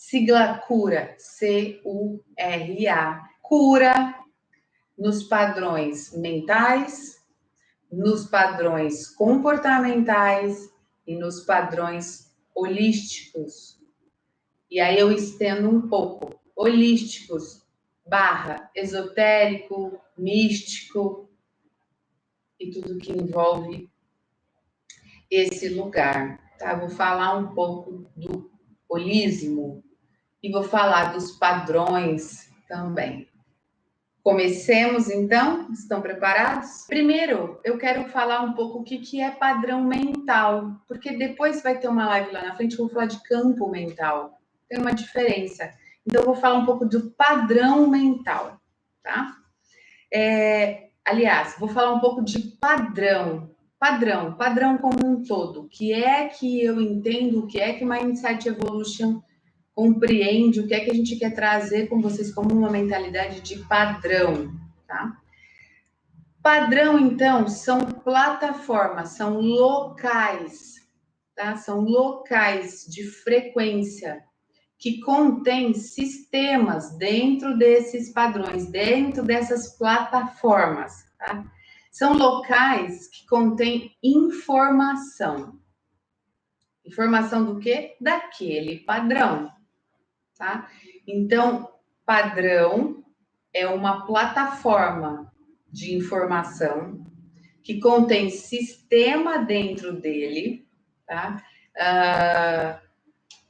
Sigla cura, C-U-R-A. Cura nos padrões mentais, nos padrões comportamentais e nos padrões holísticos. E aí eu estendo um pouco. Holísticos / esotérico, místico e tudo que envolve esse lugar. Tá? Vou falar um pouco do holismo e vou falar dos padrões também. Comecemos, então? Estão preparados? Primeiro, eu quero falar um pouco o que é padrão mental, porque depois vai ter uma live lá na frente, eu vou falar de campo mental. Tem uma diferença. Então, eu vou falar um pouco do padrão mental, tá? Aliás, vou falar um pouco de padrão. Padrão como um todo. O que é que eu entendo, o que é que Mindset Evolution compreende, o que é que a gente quer trazer com vocês como uma mentalidade de padrão, tá? Padrão, então, são plataformas, são locais, tá? São locais de frequência que contêm sistemas dentro desses padrões, dentro dessas plataformas, tá? São locais que contêm informação. Informação do quê? Daquele padrão. Tá? Então, padrão é uma plataforma de informação que contém sistema dentro dele, tá?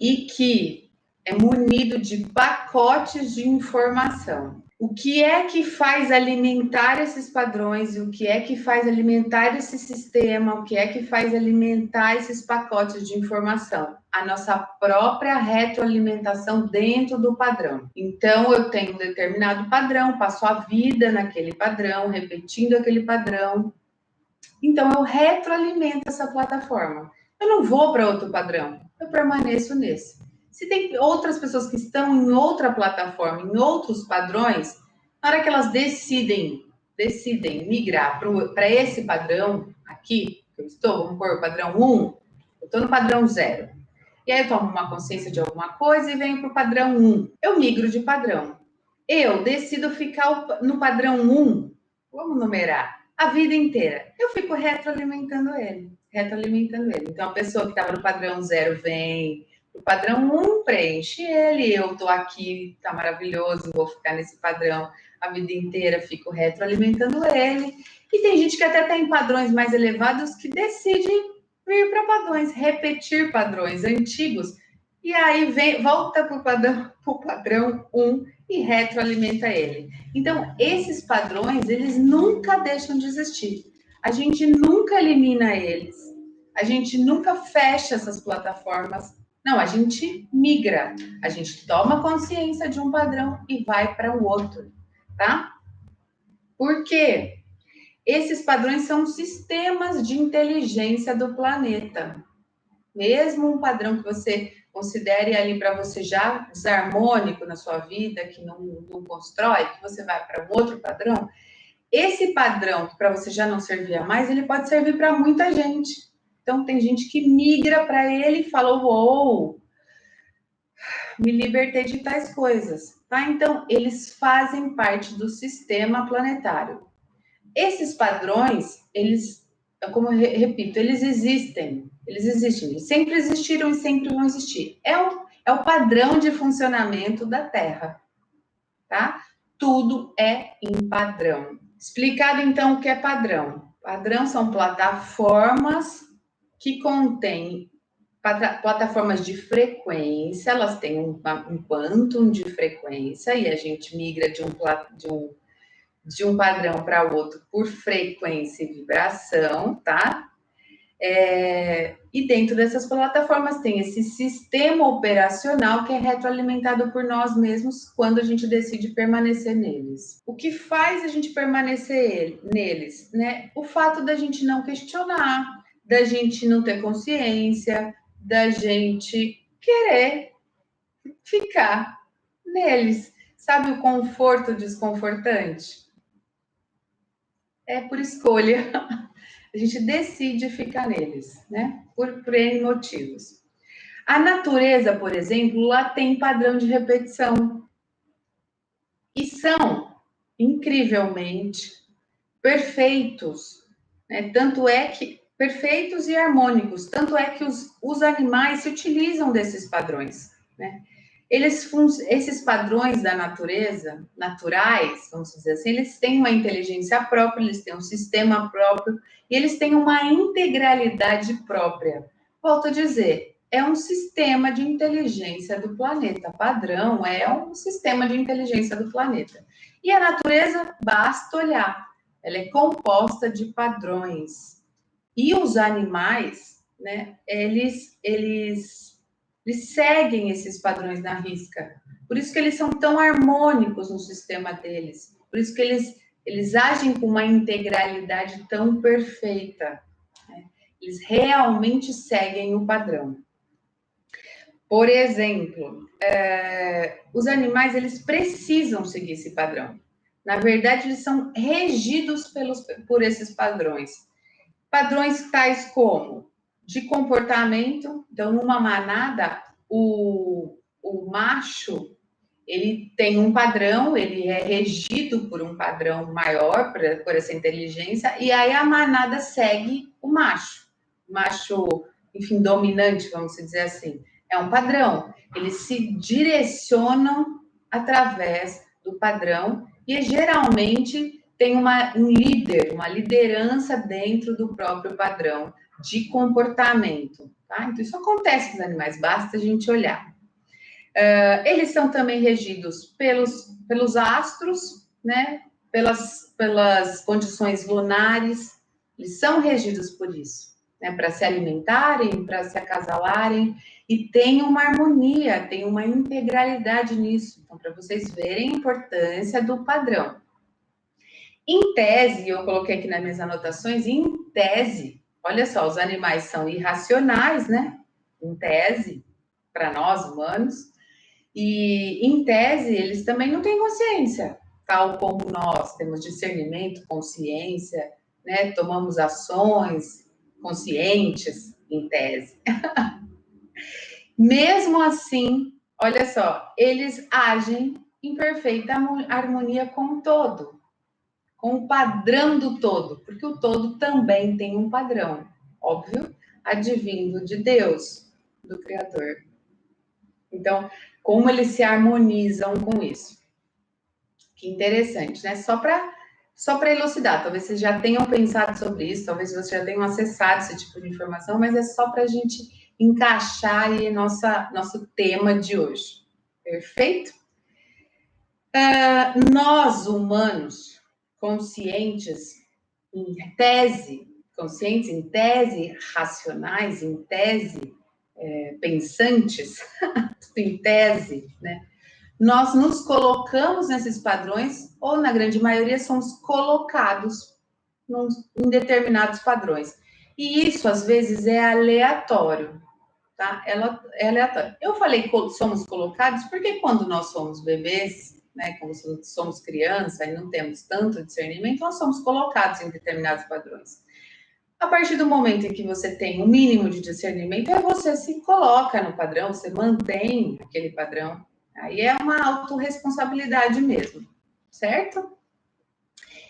E que é munido de pacotes de informação. O que é que faz alimentar esses padrões e o que é que faz alimentar esse sistema, o que é que faz alimentar esses pacotes de informação? A nossa própria retroalimentação dentro do padrão. Então, eu tenho um determinado padrão, passo a vida naquele padrão, repetindo aquele padrão. Então, eu retroalimento essa plataforma. Eu não vou para outro padrão, eu permaneço nesse. Se tem outras pessoas que estão em outra plataforma, em outros padrões, na hora que elas decidem migrar para esse padrão aqui, que eu estou, vamos pôr o padrão 1, eu estou no padrão 0. E aí eu tomo uma consciência de alguma coisa e venho para o padrão 1. Eu migro de padrão. Eu decido ficar no padrão 1, vamos numerar, a vida inteira. Eu fico retroalimentando ele. Então, a pessoa que estava no padrão 0 vem, o padrão 1 preenche ele, eu tô aqui, tá maravilhoso, vou ficar nesse padrão a vida inteira, fico retroalimentando ele. E tem gente que até tem padrões mais elevados que decide vir para padrões, repetir padrões antigos, e aí volta para o padrão 1 e retroalimenta ele. Então, esses padrões, eles nunca deixam de existir. A gente nunca elimina eles. A gente nunca fecha essas plataformas. Não, a gente migra, a gente toma consciência de um padrão e vai para o outro, tá? Por quê? Esses padrões são sistemas de inteligência do planeta. Mesmo um padrão que você considere ali para você já desarmônico na sua vida, que não constrói, que você vai para um outro padrão, esse padrão que para você já não servia mais, ele pode servir para muita gente. Então, tem gente que migra para ele e fala, uou, me libertei de tais coisas, tá? Então, eles fazem parte do sistema planetário. Esses padrões, eles, como eu repito, eles existem, eles sempre existiram e sempre vão existir. É o padrão de funcionamento da Terra, tá? Tudo é em padrão. Explicado, então, o que é padrão. Padrão são plataformas que contêm plataformas de frequência, elas têm um quantum de frequência e a gente migra de um padrão para outro por frequência e vibração, tá? E dentro dessas plataformas tem esse sistema operacional que é retroalimentado por nós mesmos quando a gente decide permanecer neles. O que faz a gente permanecer neles, né? O fato da gente não questionar, da gente não ter consciência, da gente querer ficar neles. Sabe o conforto desconfortante? É por escolha. A gente decide ficar neles, né? Por N motivos. A natureza, por exemplo, lá tem padrão de repetição. E são incrivelmente perfeitos, né? Tanto é que perfeitos e harmônicos, tanto é que os animais se utilizam desses padrões, né? Esses padrões da natureza, naturais, vamos dizer assim, eles têm uma inteligência própria, eles têm um sistema próprio e eles têm uma integralidade própria. Volto a dizer, é um sistema de inteligência do planeta. Padrão é um sistema de inteligência do planeta. E a natureza, basta olhar, ela é composta de padrões. E os animais, né, eles seguem esses padrões na risca. Por isso que eles são tão harmônicos no sistema deles. Por isso que eles agem com uma integralidade tão perfeita. Né? Eles realmente seguem o padrão. Por exemplo, os animais, eles precisam seguir esse padrão. Na verdade, eles são regidos por esses padrões. Padrões tais como de comportamento. Então, numa manada, o macho, ele tem um padrão, ele é regido por um padrão maior, por essa inteligência, e aí a manada segue o macho. O macho, enfim, dominante, vamos dizer assim. É um padrão. Eles se direcionam através do padrão e geralmente tem um líder, uma liderança dentro do próprio padrão de comportamento. Tá? Então, isso acontece com os animais, basta a gente olhar. Eles são também regidos pelos astros, né? pelas condições lunares, eles são regidos por isso, né? Para se alimentarem, para se acasalarem, e tem uma harmonia, tem uma integralidade nisso. Então, para vocês verem a importância do padrão. Em tese, eu coloquei aqui nas minhas anotações, em tese, olha só, os animais são irracionais, né? Em tese, para nós humanos, e em tese, eles também não têm consciência, tal como nós temos discernimento, consciência, né? Tomamos ações conscientes, em tese. Mesmo assim, olha só, eles agem em perfeita harmonia com o todo, com o padrão do todo, porque o todo também tem um padrão, óbvio, advindo de Deus, do Criador. Então, como eles se harmonizam com isso? Que interessante, né? Só para elucidar, talvez vocês já tenham pensado sobre isso, talvez vocês já tenham acessado esse tipo de informação, mas é só para a gente encaixar aí nosso tema de hoje. Perfeito? Nós, humanos, conscientes em tese, racionais, em tese, pensantes, em tese, né? Nós nos colocamos nesses padrões, ou na grande maioria somos colocados em determinados padrões. E isso, às vezes, é aleatório, tá? É aleatório. Eu falei que somos colocados porque quando nós somos bebês, né, quando somos criança e não temos tanto discernimento, nós somos colocados em determinados padrões. A partir do momento em que você tem um mínimo de discernimento, aí você se coloca no padrão, você mantém aquele padrão. Aí é uma autorresponsabilidade mesmo, certo?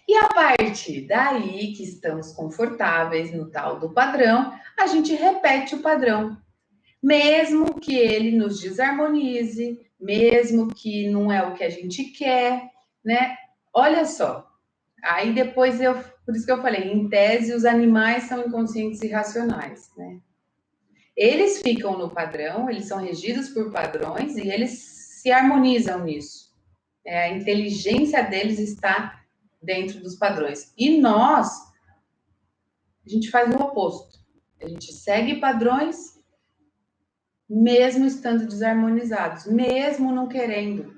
E a partir daí que estamos confortáveis no tal do padrão, a gente repete o padrão. Mesmo que ele nos desarmonize, mesmo que não é o que a gente quer, né? Olha só. Aí depois por isso que eu falei, em tese os animais são inconscientes e racionais, né? Eles ficam no padrão, eles são regidos por padrões e eles se harmonizam nisso. A inteligência deles está dentro dos padrões. E nós, a gente faz o oposto. A gente segue padrões, mesmo estando desarmonizados, mesmo não querendo.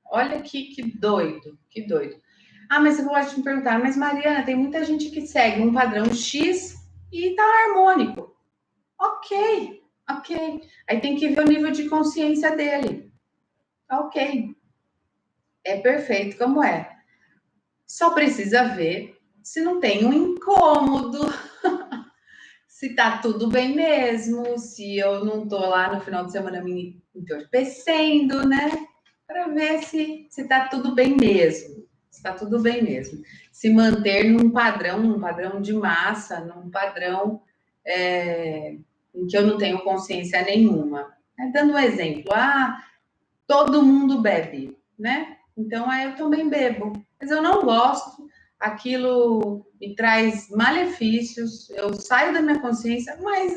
Olha que doido, que doido. Ah, mas eu gosto de me perguntar, mas Mariana, tem muita gente que segue um padrão X e tá harmônico. Ok. Aí tem que ver o nível de consciência dele. Ok. É perfeito como é. Só precisa ver se não tem um incômodo, se tá tudo bem mesmo, se eu não tô lá no final de semana me entorpecendo, né? Para ver se tá tudo bem mesmo. Se tá tudo bem mesmo. Se manter num padrão de massa, num padrão em que eu não tenho consciência nenhuma. Dando um exemplo, todo mundo bebe, né? Então aí eu também bebo, mas eu não gosto, aquilo me traz malefícios, eu saio da minha consciência, mas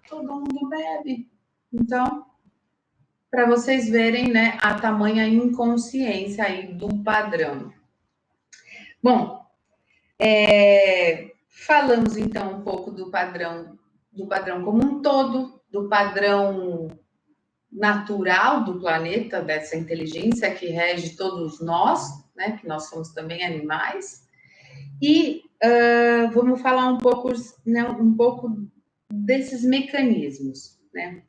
todo mundo bebe. Então, para vocês verem, né, a tamanha inconsciência aí do padrão. Bom, falamos então um pouco do padrão como um todo, do padrão natural do planeta, dessa inteligência que rege todos nós, né, que nós somos também animais, e vamos falar um pouco, né, um pouco desses mecanismos, né?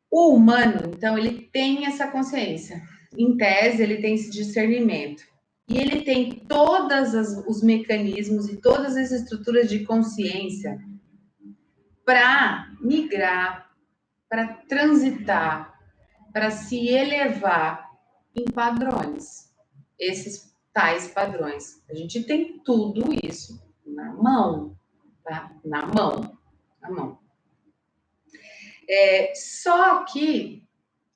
O humano, então, ele tem essa consciência, em tese, ele tem esse discernimento, e ele tem todos os mecanismos e todas as estruturas de consciência para migrar, para transitar, para se elevar em padrões, esses tais padrões. A gente tem tudo isso na mão, tá? Na mão. Só que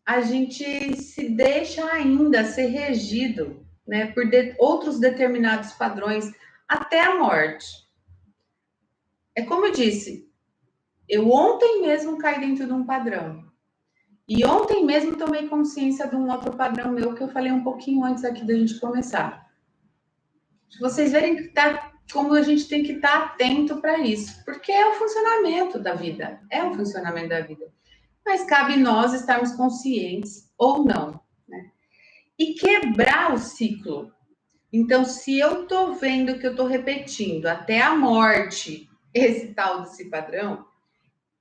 a gente se deixa ainda ser regido, né, por outros determinados padrões até a morte. É como eu disse, eu ontem mesmo caí dentro de um padrão. E ontem mesmo tomei consciência de um outro padrão meu que eu falei um pouquinho antes aqui da gente começar. Vocês verem que como a gente tem que estar atento para isso, porque é o funcionamento da vida, Mas cabe nós estarmos conscientes ou não, né? E quebrar o ciclo. Então, se eu estou vendo que eu estou repetindo até a morte esse tal desse padrão, o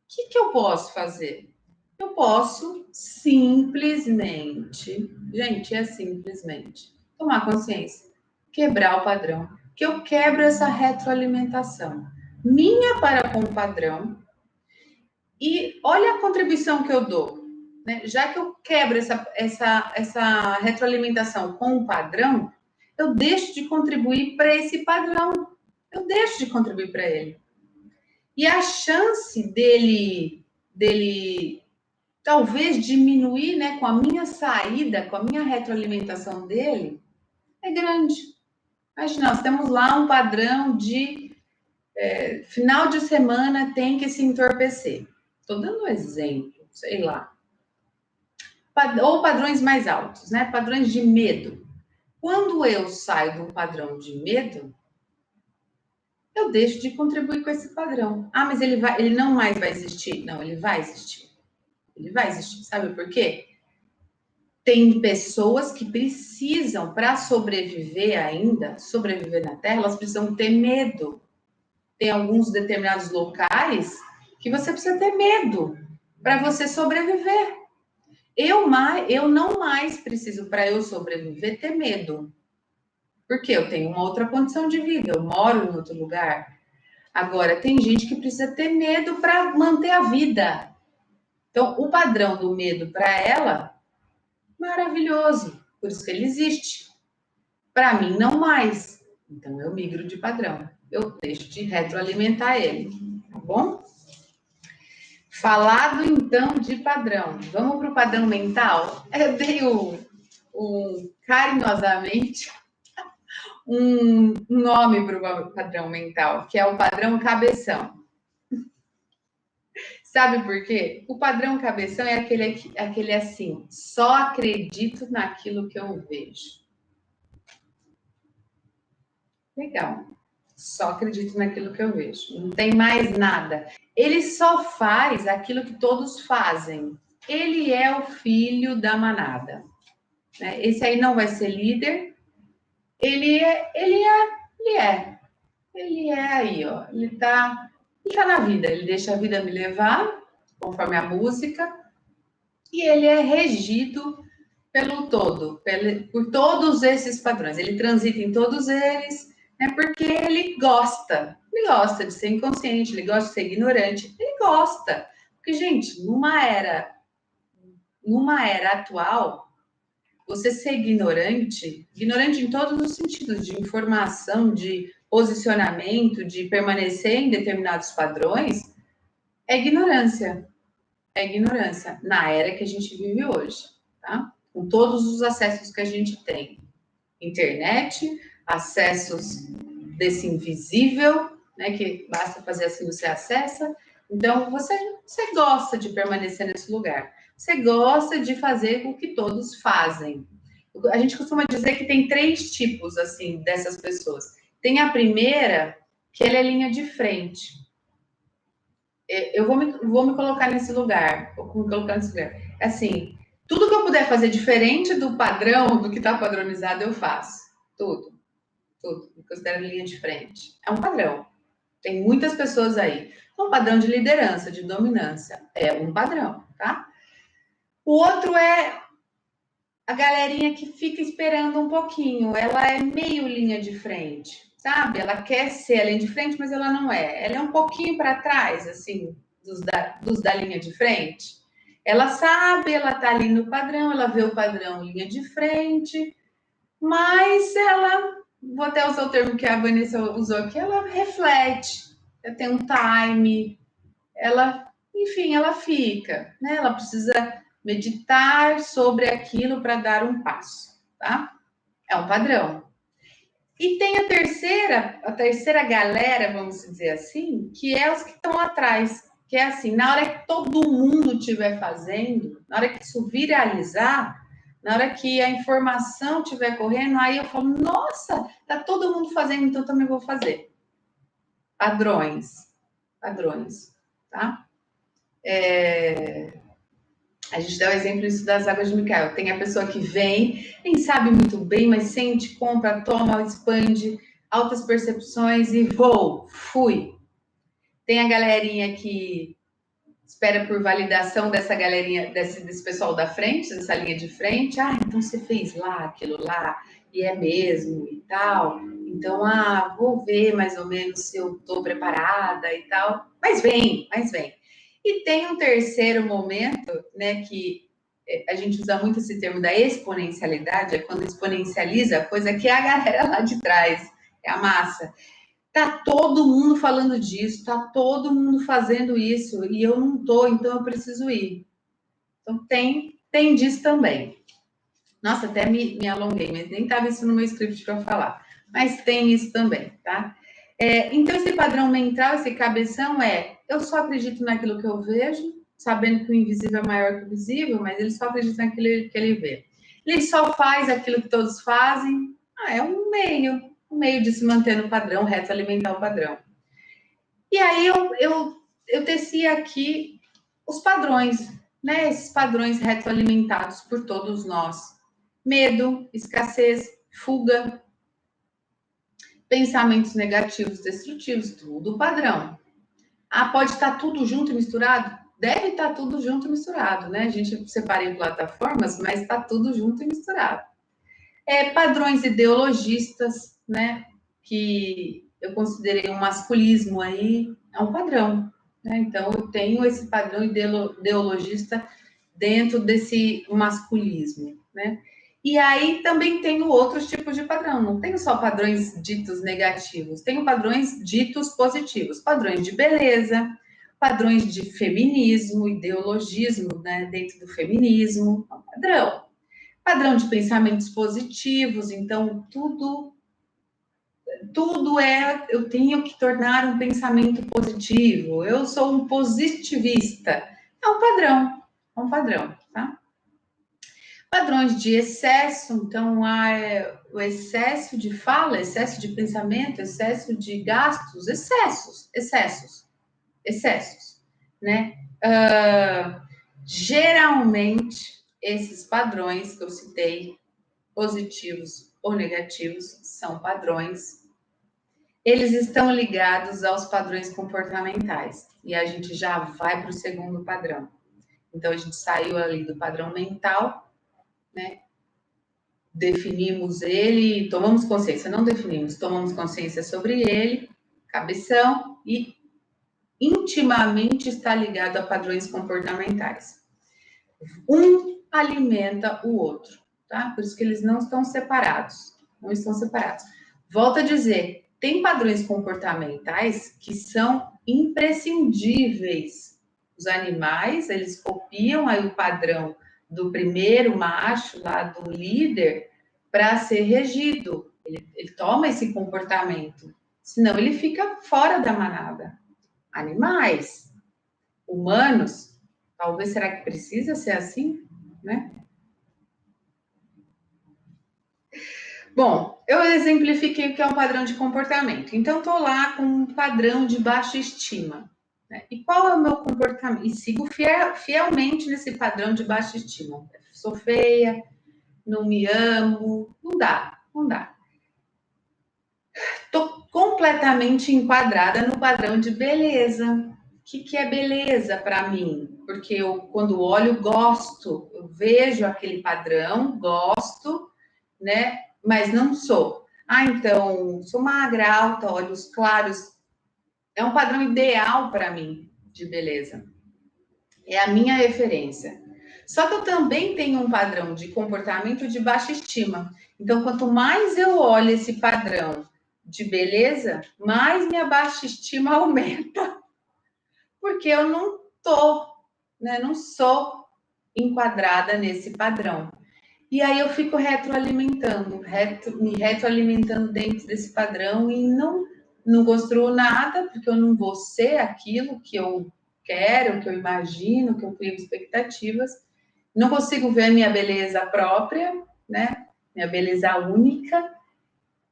que eu posso fazer? Eu posso simplesmente, gente, é simplesmente tomar consciência, quebrar o padrão, que eu quebro essa retroalimentação minha para com o padrão e olha a contribuição que eu dou, né? Já que eu quebro essa retroalimentação com o padrão, eu deixo de contribuir para esse padrão, eu deixo de contribuir para ele. E a chance dele talvez diminuir, né, com a minha saída, com a minha retroalimentação dele, é grande. Mas nós temos lá um padrão de final de semana tem que se entorpecer. Estou dando um exemplo, sei lá. Ou padrões mais altos, né? Padrões de medo. Quando eu saio de um padrão de medo, eu deixo de contribuir com esse padrão. Mas ele não mais vai existir? Não, ele vai existir. Ele vai existir. Sabe por quê? Tem pessoas que precisam, para sobreviver na Terra, elas precisam ter medo. Tem alguns determinados locais que você precisa ter medo para você sobreviver. Eu não mais preciso, para eu sobreviver, ter medo. Porque eu tenho uma outra condição de vida, eu moro em outro lugar. Agora, tem gente que precisa ter medo para manter a vida. Então, o padrão do medo para ela, maravilhoso. Por isso que ele existe. Para mim, não mais. Então, eu migro de padrão. Eu deixo de retroalimentar ele. Tá bom? Falado, então, de padrão. Vamos para o padrão mental? Eu dei carinhosamente um nome para o padrão mental, que é o padrão cabeção. Sabe por quê? O padrão cabeção é aquele assim, só acredito naquilo que eu vejo. Legal. Só acredito naquilo que eu vejo. Não tem mais nada. Ele só faz aquilo que todos fazem. Ele é o filho da manada. Esse aí não vai ser líder. Ele é aí, ó. Ele tá na vida. Ele deixa a vida me levar, conforme a música. E ele é regido pelo todo, por todos esses padrões. Ele transita em todos eles, É porque ele gosta de ser inconsciente, ele gosta de ser ignorante, ele gosta. Porque, gente, numa era atual, você ser ignorante, ignorante em todos os sentidos, de informação, de posicionamento, de permanecer em determinados padrões, é ignorância. É ignorância na era que a gente vive hoje, tá? Com todos os acessos que a gente tem. Internet, acessos desse invisível, né? Que basta fazer assim, você acessa. Então, você gosta de permanecer nesse lugar. Você gosta de fazer o que todos fazem. A gente costuma dizer que tem 3 tipos, assim, dessas pessoas. Tem a primeira, que ela é linha de frente. Eu vou me colocar nesse lugar. Vou me colocar nesse lugar. Assim, tudo que eu puder fazer diferente do padrão, do que está padronizado, eu faço. Tudo. Tudo. Me considero linha de frente. É um padrão. Tem muitas pessoas aí. É um padrão de liderança, de dominância. É um padrão, tá? O outro é a galerinha que fica esperando um pouquinho. Ela é meio linha de frente, sabe? Ela quer ser a linha de frente, mas ela não é. Ela é um pouquinho para trás, assim, dos da linha de frente. Ela sabe, ela tá ali no padrão, ela vê o padrão linha de frente, mas ela, vou até usar o termo que a Vanessa usou aqui, ela reflete, ela tem um time, ela, enfim, ela fica, né? Ela precisa meditar sobre aquilo para dar um passo, tá? É um padrão. E tem a terceira galera, vamos dizer assim, que é os que estão atrás, que é assim, na hora que todo mundo estiver fazendo, na hora que isso viralizar, na hora que a informação estiver correndo, aí eu falo, nossa, tá todo mundo fazendo, então eu também vou fazer. Padrões, padrões, tá? A gente dá o exemplo isso das águas de Micael. Tem a pessoa que vem, nem sabe muito bem, mas sente, compra, toma, expande, altas percepções e vou, fui. Tem a galerinha que espera por validação dessa galerinha, desse pessoal da frente, dessa linha de frente. Ah, então você fez lá, aquilo lá, e é mesmo, e tal. Então, vou ver mais ou menos se eu estou preparada e tal. Mas vem, mas vem. E tem um terceiro momento, né, que a gente usa muito esse termo da exponencialidade, é quando exponencializa a coisa, que é a galera lá de trás, é a massa. Tá todo mundo falando disso, tá todo mundo fazendo isso e eu não tô, então eu preciso ir. Então tem disso também. Nossa, até me alonguei, mas nem estava isso no meu script para falar. Mas tem isso também, tá? Então, esse padrão mental, esse cabeção eu só acredito naquilo que eu vejo, sabendo que o invisível é maior que o visível, mas ele só acredita naquilo que ele vê. Ele só faz aquilo que todos fazem. É um meio de se manter no padrão, reto alimentar o padrão. E aí eu teci aqui os padrões, né? Esses padrões retroalimentados por todos nós. Medo, escassez, fuga, pensamentos negativos, destrutivos, tudo padrão. Pode estar tudo junto e misturado? Deve estar tudo junto e misturado, né? A gente separa em plataformas, mas está tudo junto e misturado. Padrões ideologistas, né? Que eu considerei um masculismo aí, é um padrão. Né? Então, eu tenho esse padrão ideologista dentro desse masculismo, né? E aí também tenho outros tipos de padrão, não tenho só padrões ditos negativos, tenho padrões ditos positivos, padrões de beleza, padrões de feminismo, ideologismo, né, dentro do feminismo, é um padrão de pensamentos positivos, então tudo eu tenho que tornar um pensamento positivo, eu sou um positivista, é um padrão, tá? Padrões de excesso, então o excesso de fala, excesso de pensamento, excesso de gastos, excessos, né? Geralmente, esses padrões que eu citei, positivos ou negativos, são padrões. Eles estão ligados aos padrões comportamentais. E a gente já vai para o segundo padrão. Então, a gente saiu ali do padrão mental, né? definimos ele, tomamos consciência, não definimos, tomamos consciência sobre ele, cabeção, e intimamente está ligado a padrões comportamentais. Um alimenta o outro, tá? Por isso que eles não estão separados, não estão separados. Volto a dizer, tem padrões comportamentais que são imprescindíveis. Os animais, eles copiam aí o padrão do primeiro macho, lá do líder, para ser regido. Ele toma esse comportamento, senão ele fica fora da manada. Animais, humanos, talvez, será que precisa ser assim, né? Bom, eu exemplifiquei o que é um padrão de comportamento. Então, estou lá com um padrão de baixa estima. Né? E qual é o meu comportamento? E sigo fielmente nesse padrão de baixa estima. Sou feia, não me amo, não dá, não dá. Estou completamente enquadrada no padrão de beleza. O que é beleza para mim? Porque eu, quando olho, gosto, eu vejo aquele padrão, gosto, né? Mas não sou. Ah, então, sou magra, alta, olhos claros. É um padrão ideal para mim de beleza. É a minha referência. Só que eu também tenho um padrão de comportamento de baixa estima. Então, quanto mais eu olho esse padrão de beleza, mais minha baixa estima aumenta. Porque eu não tô, né? Não sou enquadrada nesse padrão. E aí eu fico retroalimentando, me retroalimentando dentro desse padrão e não construo nada, porque eu não vou ser aquilo que eu quero, que eu imagino, que eu crio expectativas. Não consigo ver minha beleza própria, né? Minha beleza única,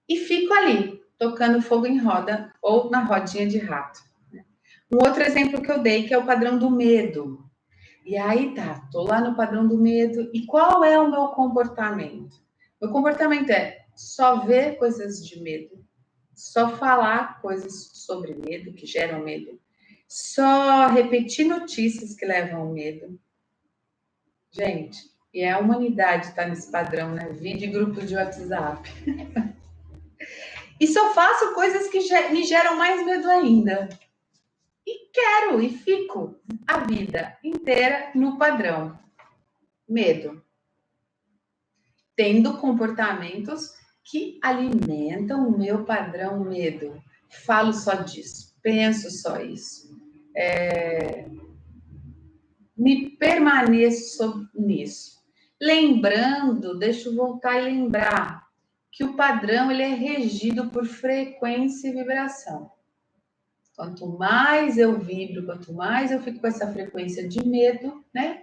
e fico ali, tocando fogo em roda ou na rodinha de rato. Um outro exemplo que eu dei, que é o padrão do medo. E aí tá, tô lá no padrão do medo. E qual é o meu comportamento? Meu comportamento é só ver coisas de medo, só falar coisas sobre medo, que geram medo, só repetir notícias que levam ao medo. Gente, e a humanidade está nesse padrão, né? Vídeo e grupos de WhatsApp. E só faço coisas que me geram mais medo ainda. E quero, e fico a vida inteira no padrão. Medo. Tendo comportamentos que alimentam o meu padrão medo. Falo só disso, penso só isso. Me permaneço nisso. Lembrando, deixa eu voltar e lembrar que o padrão ele é regido por frequência e vibração. Quanto mais eu vibro, quanto mais eu fico com essa frequência de medo, né?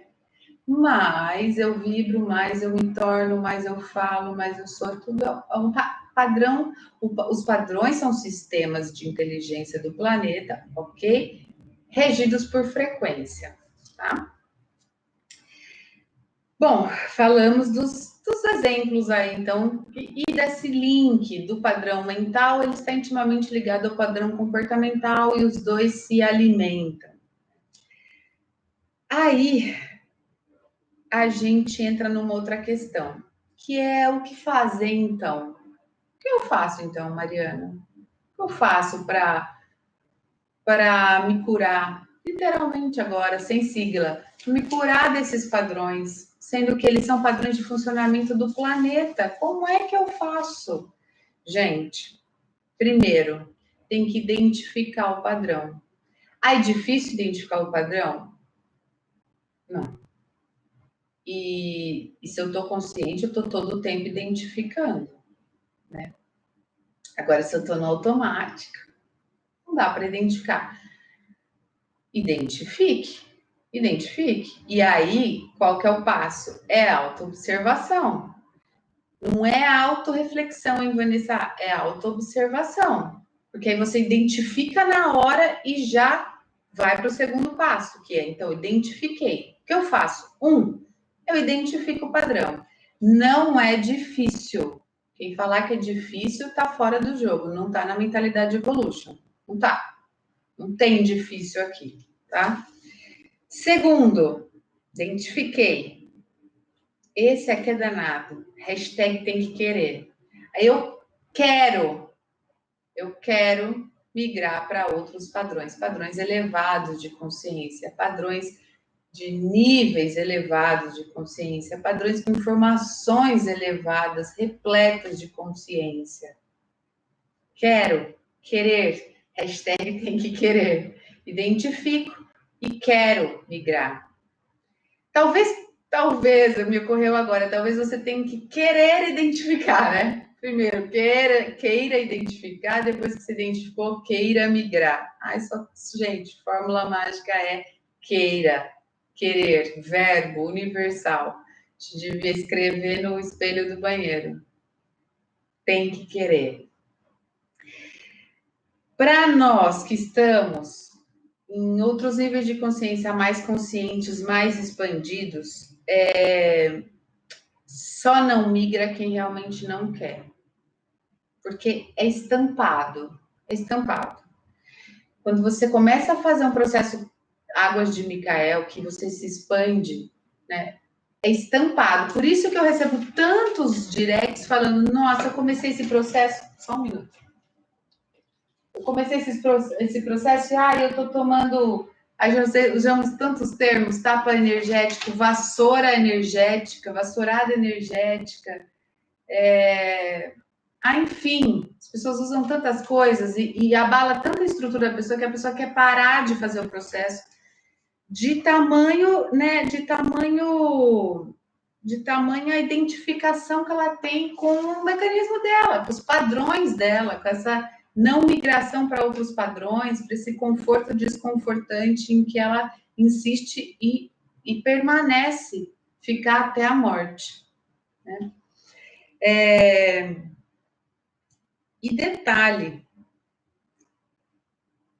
Mais eu vibro, mais eu me torno, mais eu falo, mais eu sou. Tudo é um padrão. Os padrões são sistemas de inteligência do planeta, ok? Regidos por frequência, tá? Bom, falamos dos exemplos aí, então, e desse link do padrão mental, ele está intimamente ligado ao padrão comportamental e os dois se alimentam. Aí, a gente entra numa outra questão, que é o que fazer então? O que eu faço então, Mariana? O que eu faço para me curar? Literalmente agora, sem sigla, me curar desses padrões, sendo que eles são padrões de funcionamento do planeta. Como é que eu faço? Gente, primeiro, tem que identificar o padrão. Ah, é difícil identificar o padrão? Não. E se eu estou consciente, eu estou todo o tempo identificando, né? Agora, se eu estou no automático, não dá para identificar. Identifique. E aí, qual que é o passo? É autoobservação. Não é autorreflexão, hein, Vanessa? É autoobservação. Porque aí você identifica na hora e já vai para o segundo passo, que é, então, identifiquei. O que eu faço? Eu identifico o padrão. Não é difícil. Quem falar que é difícil está fora do jogo, não está na mentalidade evolution. Não tá. Não tem difícil aqui, tá? Segundo, identifiquei. Esse aqui é danado. Hashtag tem que querer. Aí eu quero migrar para outros padrões, padrões elevados de consciência, padrões de níveis elevados de consciência, padrões com informações elevadas, repletas de consciência. Quero, querer, hashtag tem que querer. Identifico e quero migrar. Talvez, me ocorreu agora, talvez você tenha que querer identificar, né? Primeiro, queira identificar, depois que você identificou, queira migrar. Gente, fórmula mágica é queira, querer, verbo universal. A gente devia escrever no espelho do banheiro. Tem que querer. Para nós que estamos em outros níveis de consciência mais conscientes, mais expandidos, só não migra quem realmente não quer. Porque é estampado. É estampado. Quando você começa a fazer um processo Águas de Micael, que você se expande, né? É estampado. Por isso que eu recebo tantos directs falando, nossa, eu comecei esse processo... Só um minuto. Eu comecei esse processo e eu tô tomando... Aí já usamos tantos termos, tapa energético, vassoura energética, vassourada energética, enfim, as pessoas usam tantas coisas e abala tanta estrutura da pessoa que a pessoa quer parar de fazer o processo de tamanho, né, de tamanho a identificação que ela tem com o mecanismo dela, com os padrões dela, com essa não migração para outros padrões, para esse conforto desconfortante em que ela insiste e permanece ficar até a morte, né? E detalhe,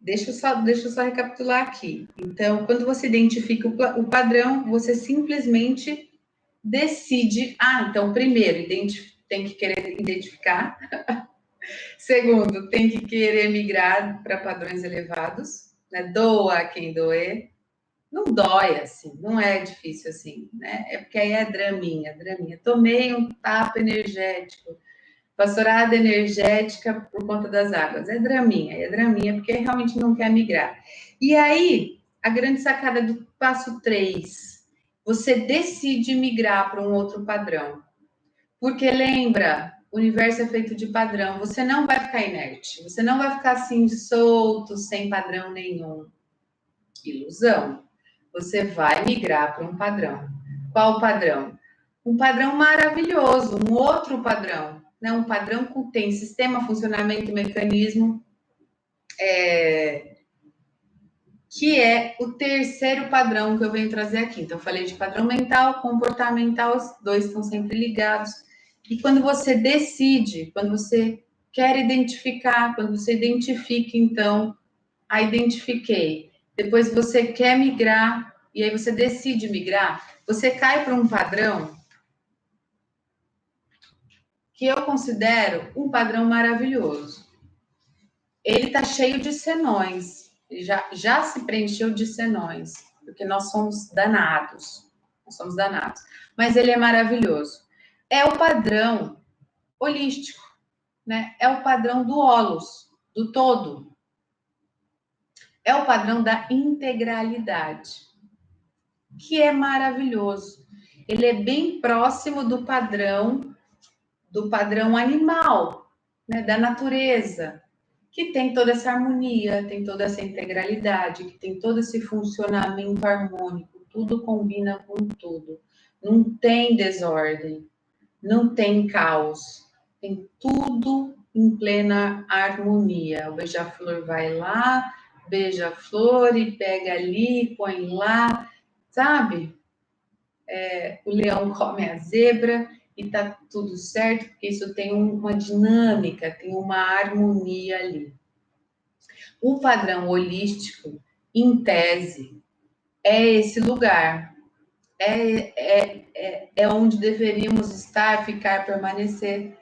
deixa eu só recapitular aqui. Então, quando você identifica o padrão, você simplesmente decide. Então, primeiro, tem que querer identificar. Segundo, tem que querer migrar para padrões elevados, né? Doa quem doer. Não dói assim, não é difícil assim, né? É porque aí é draminha. Tomei um tapa energético, vassourada energética por conta das águas. É draminha, porque realmente não quer migrar. E aí, a grande sacada do passo 3, você decide migrar para um outro padrão. Porque lembra, o universo é feito de padrão, você não vai ficar inerte, você não vai ficar assim solto, sem padrão nenhum. Ilusão. Você vai migrar para um padrão. Qual padrão? Um padrão maravilhoso, um outro padrão, né? Um padrão que tem sistema, funcionamento e mecanismo, que é o terceiro padrão que eu venho trazer aqui. Então, eu falei de padrão mental, comportamental, os dois estão sempre ligados. E quando você decide, quando você quer identificar, quando você identifica, então, identifiquei. Depois você quer migrar, e aí você decide migrar, você cai para um padrão que eu considero um padrão maravilhoso. Ele está cheio de senões, já se preencheu de senões, porque nós somos danados, mas ele é maravilhoso. É o padrão holístico, né? É o padrão do holos, do todo. É o padrão da integralidade, que é maravilhoso. Ele é bem próximo do padrão animal, né, da natureza, que tem toda essa harmonia, tem toda essa integralidade, que tem todo esse funcionamento harmônico, tudo combina com tudo. Não tem desordem, não tem caos, tem tudo em plena harmonia. O beija-flor vai lá, beija-flor e pega ali, põe lá, sabe? O leão come a zebra e tá tudo certo, porque isso tem uma dinâmica, tem uma harmonia ali. O padrão holístico, em tese, é esse lugar, é onde deveríamos estar, ficar, permanecer,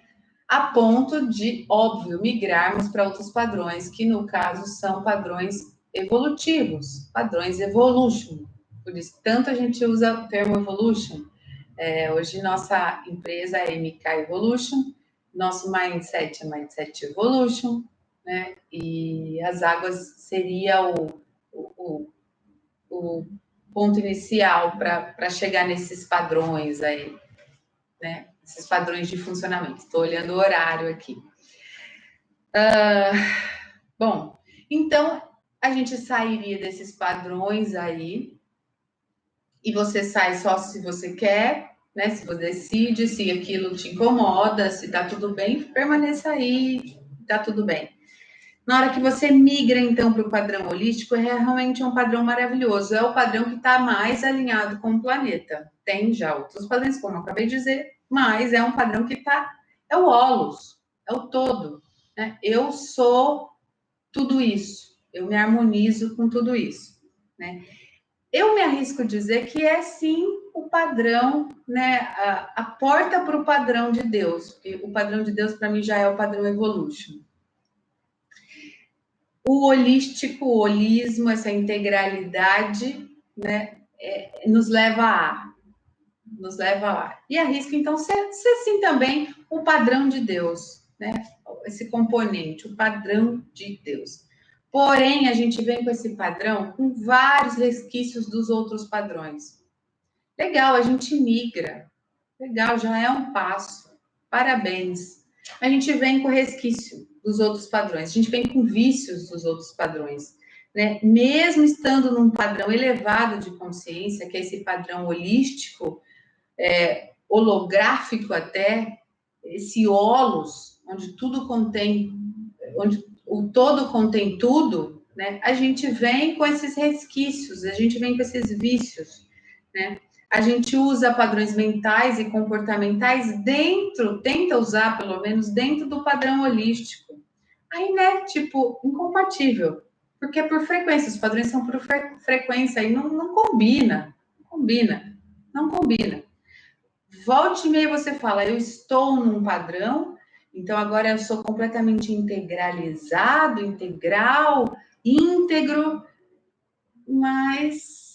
a ponto de, óbvio, migrarmos para outros padrões, que no caso são padrões evolutivos, padrões evolution. Por isso, tanto a gente usa o termo evolution, Hoje nossa empresa é MK Evolution, nosso mindset é Mindset Evolution, né? E as águas seria o ponto inicial para chegar nesses padrões aí, né? Esses padrões de funcionamento. Estou olhando o horário aqui. Bom, então a gente sairia desses padrões aí, e você sai só se você quer, né? Se você decide, se aquilo te incomoda, se tá tudo bem, permaneça aí, tá tudo bem. Na hora que você migra, então, para o padrão holístico, é realmente um padrão maravilhoso. É o padrão que está mais alinhado com o planeta. Tem já outros padrões, como eu acabei de dizer, mas é um padrão que está... É o holos, é o todo, né? Eu sou tudo isso. Eu me harmonizo com tudo isso, né? Eu me arrisco a dizer que é, sim, o padrão, né? A porta para o padrão de Deus. Porque o padrão de Deus, para mim, já é o padrão Evolution. O holístico, o holismo, essa integralidade, né, nos leva a. E arrisca, então, ser sim também o padrão de Deus, né? Esse componente, o padrão de Deus. Porém, a gente vem com esse padrão com vários resquícios dos outros padrões. Legal, a gente migra. Legal, já é um passo. Parabéns. A gente vem com resquício dos outros padrões, a gente vem com vícios dos outros padrões, né? Mesmo estando num padrão elevado de consciência, que é esse padrão holístico, holográfico até, esse holos, onde tudo contém, onde o todo contém tudo, né? A gente vem com esses resquícios, a gente vem com esses vícios, né? A gente usa padrões mentais e comportamentais dentro, tenta usar pelo menos dentro do padrão holístico. Aí, né, tipo, incompatível. Porque é por frequência, os padrões são por frequência, aí não combina. Não combina. Volte e meia você fala, eu estou num padrão, então agora eu sou completamente integralizado, integral, íntegro, mas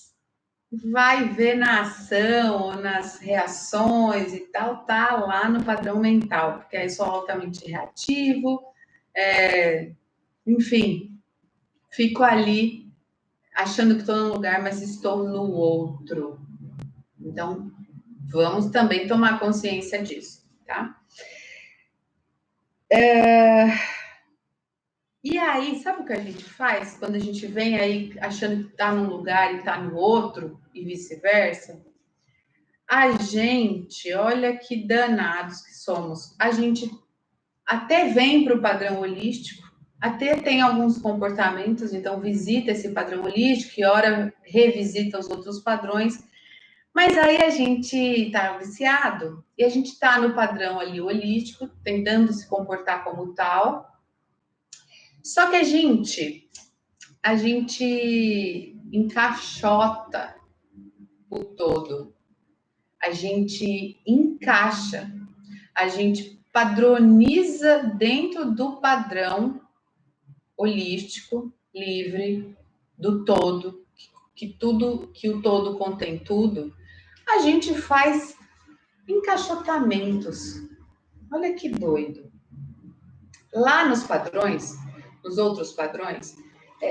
vai ver na ação ou nas reações e tal, tá lá no padrão mental, porque aí sou altamente reativo, enfim, fico ali achando que estou num lugar, mas estou no outro. Então, vamos também tomar consciência disso, tá? E aí, sabe o que a gente faz quando a gente vem aí achando que está num lugar e está no outro e vice-versa? A gente, olha que danados que somos, a gente até vem para o padrão holístico, até tem alguns comportamentos, então visita esse padrão holístico e ora revisita os outros padrões, mas aí a gente está viciado e a gente está no padrão ali holístico, tentando se comportar como tal, só que a gente encaixota o todo, a gente encaixa, a gente padroniza dentro do padrão holístico, livre, do todo, que o todo contém tudo, a gente faz encaixotamentos. Olha que doido. Lá nos padrões, nos outros padrões,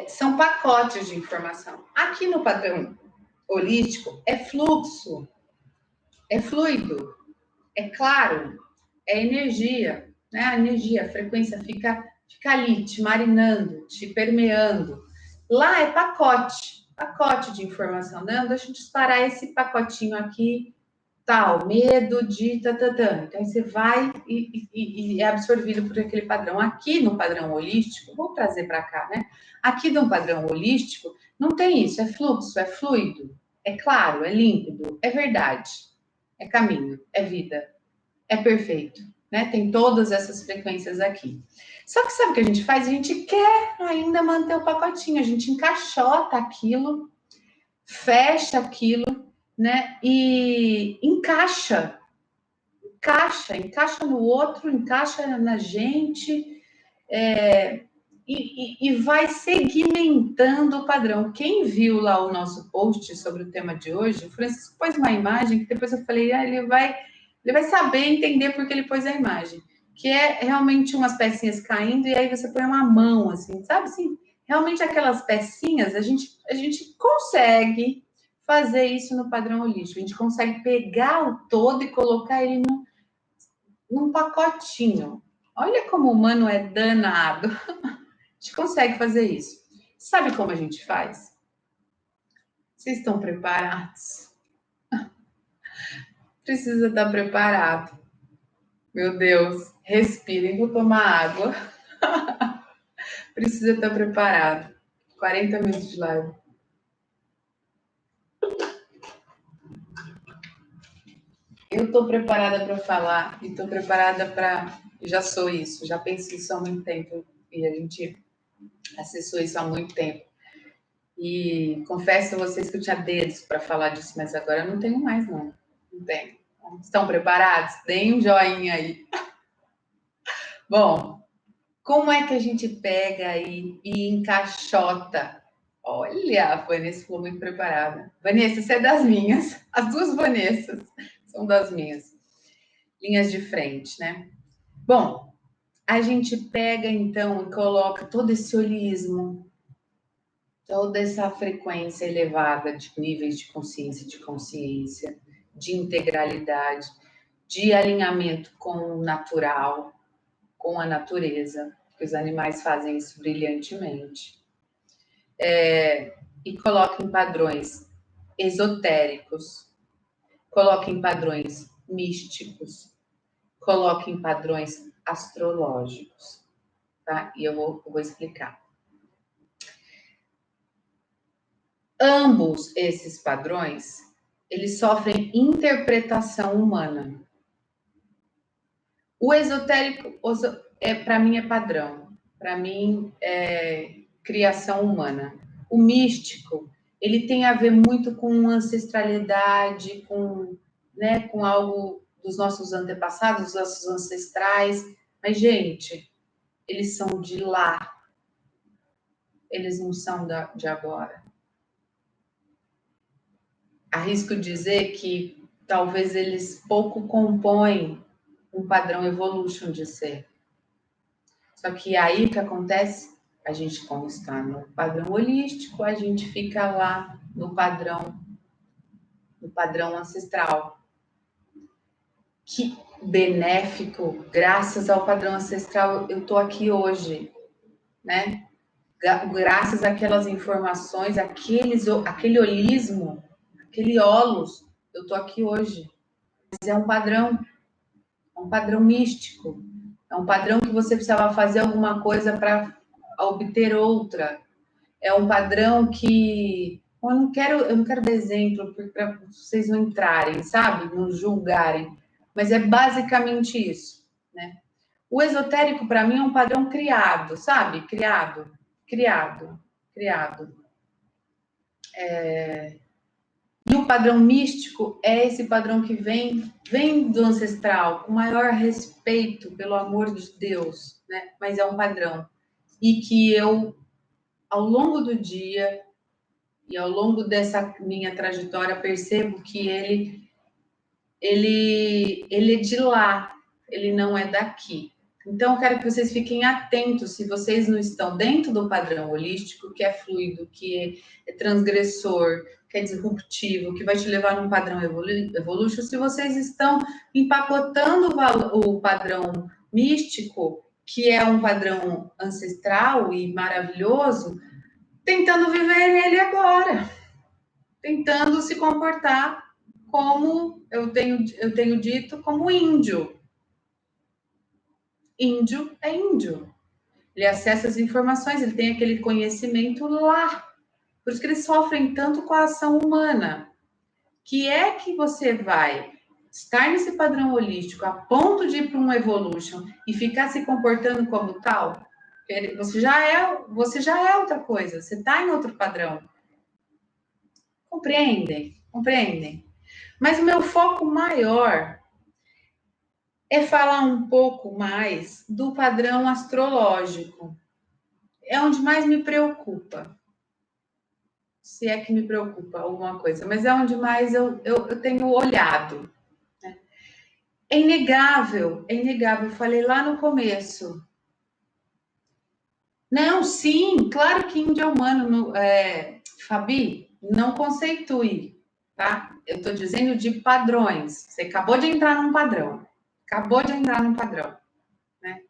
são pacotes de informação. Aqui no padrão holístico é fluxo, é fluido, é claro, é energia, né? A energia, a frequência fica ali te marinando, te permeando. Lá é pacote de informação. Não, deixa eu disparar esse pacotinho aqui, tal, medo de tatatã. Então você vai e é absorvido por aquele padrão. Aqui no padrão holístico, vou trazer para cá, né? Aqui no padrão holístico, não tem isso, é fluxo, é fluido, é claro, é límpido, é verdade, é caminho, é vida, é perfeito, né? Tem todas essas frequências aqui. Só que sabe o que a gente faz? A gente quer ainda manter o pacotinho, a gente encaixota aquilo, fecha aquilo, né? E encaixa no outro, encaixa na gente, e vai segmentando o padrão. Quem viu lá o nosso post sobre o tema de hoje, o Francisco pôs uma imagem que depois eu falei, ele vai saber entender porque ele pôs a imagem, que é realmente umas pecinhas caindo e aí você põe uma mão, assim, sabe assim? Realmente aquelas pecinhas, a gente consegue fazer isso no padrão holístico, a gente consegue pegar o todo e colocar ele num pacotinho. Olha como o humano é danado. A gente consegue fazer isso. Sabe como a gente faz? Vocês estão preparados? Precisa estar preparado. Meu Deus, respirem, vou tomar água. Precisa estar preparado. 40 minutos de live. Eu estou preparada para falar e estou preparada para. Já sou isso, já penso isso há muito tempo e a gente acessou isso há muito tempo. E confesso a vocês que eu tinha dedos para falar disso, mas agora eu não tenho mais, não. Não tenho. Estão preparados? Deem um joinha aí. Bom, como é que a gente pega aí e encaixota? Olha, a Vanessa ficou muito preparada. Vanessa, você é das minhas. As duas Vanessas são das minhas. Linhas de frente, né? Bom, a gente pega então e coloca todo esse holismo, toda essa frequência elevada de níveis de consciência, de integralidade, de alinhamento com o natural, com a natureza, que os animais fazem isso brilhantemente. E coloca em padrões esotéricos, coloca em padrões místicos, coloca em padrões astrológicos, tá? E eu vou explicar. Ambos esses padrões, eles sofrem interpretação humana. O esotérico, para mim, é padrão. Para mim, é criação humana. O místico, ele tem a ver muito com ancestralidade, com algo dos nossos antepassados, dos nossos ancestrais. Mas, gente, eles são de lá. Eles não são de agora. Arrisco dizer que talvez eles pouco compõem um padrão evolution de ser. Só que aí o que acontece? A gente, como está no padrão holístico, a gente fica lá no padrão ancestral. Que benéfico, graças ao padrão ancestral, eu estou aqui hoje, né? Graças àquelas informações, aquele holismo, aquele holos, eu estou aqui hoje. Mas é um padrão místico. É um padrão que você precisava fazer alguma coisa para obter outra. É um padrão que eu não quero dar exemplo para vocês não entrarem, sabe? Não julgarem. Mas é basicamente isso, né? O esotérico, para mim, é um padrão criado, sabe? Criado. E o padrão místico é esse padrão que vem do ancestral, com maior respeito, pelo amor de Deus, né? Mas é um padrão. E que eu, ao longo do dia e ao longo dessa minha trajetória, percebo que ele é de lá, ele não é daqui. Então, eu quero que vocês fiquem atentos se vocês não estão dentro do padrão holístico, que é fluido, que é transgressor, que é disruptivo, que vai te levar num padrão evolution, se vocês estão empacotando o padrão místico, que é um padrão ancestral e maravilhoso, tentando viver nele agora, tentando se comportar como eu tenho dito, como índio. Índio é índio. Ele acessa as informações, ele tem aquele conhecimento lá. Por isso que eles sofrem tanto com a ação humana. Que é que você vai estar nesse padrão holístico a ponto de ir para um evolution e ficar se comportando como tal? Você já é outra coisa, você está em outro padrão. Compreendem? Mas o meu foco maior é falar um pouco mais do padrão astrológico. é onde mais me preocupa. Se é que me preocupa alguma coisa, mas é onde mais eu tenho olhado. Né? É inegável, eu falei lá no começo. Não, sim, claro que índio é humano, Fabi, não conceitue, tá? Eu estou dizendo de padrões. Você acabou de entrar num padrão. Né?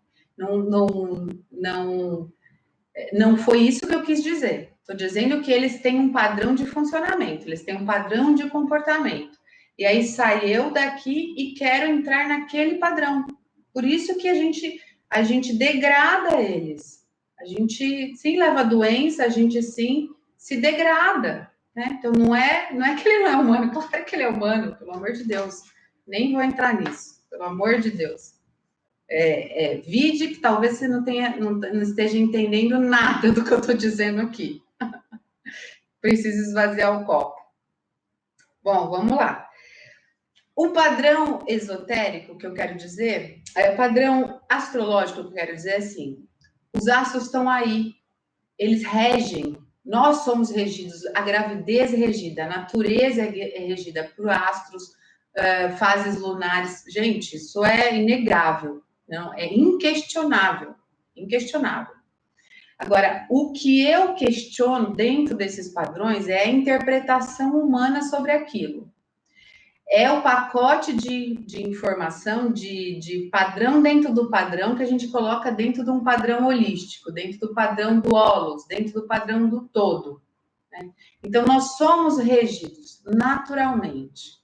Não foi isso que eu quis dizer. Estou dizendo que eles têm um padrão de funcionamento, eles têm um padrão de comportamento. E aí sai eu daqui e quero entrar naquele padrão. Por isso que a gente degrada eles. A gente sim leva doença, a gente sim se degrada. Né? Então não é que ele não é humano, claro que ele é humano, pelo amor de Deus. Nem vou entrar nisso, pelo amor de Deus. Vide que talvez você não esteja entendendo nada do que eu estou dizendo aqui. Preciso esvaziar o copo. Bom, vamos lá. O padrão esotérico que eu quero dizer, o padrão astrológico que eu quero dizer é assim: os astros estão aí, eles regem, nós somos regidos, a gravidez é regida, a natureza é regida por astros, fases lunares. Gente, isso é inegável. Não, é inquestionável. Agora, o que eu questiono dentro desses padrões é a interpretação humana sobre aquilo. É o pacote de informação, de padrão dentro do padrão que a gente coloca dentro de um padrão holístico, dentro do padrão do holos, dentro do padrão do todo. Né? Então, nós somos regidos naturalmente.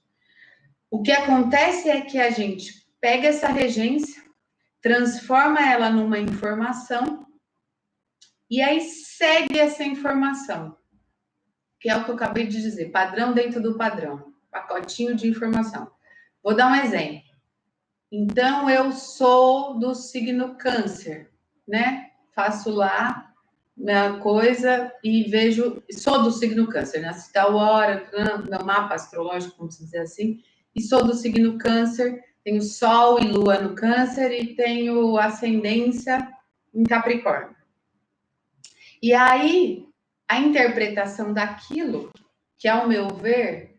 O que acontece é que a gente pega essa regência, transforma ela numa informação e aí segue essa informação, que é o que eu acabei de dizer, padrão dentro do padrão, pacotinho de informação. Vou dar um exemplo. Então, eu sou do signo Câncer, né? Faço lá minha coisa e vejo, sou do signo Câncer, nasci tal hora, meu mapa astrológico, vamos dizer assim, e sou do signo Câncer, tenho Sol e Lua no Câncer e tenho ascendência em Capricórnio. E aí, a interpretação daquilo, que ao meu ver,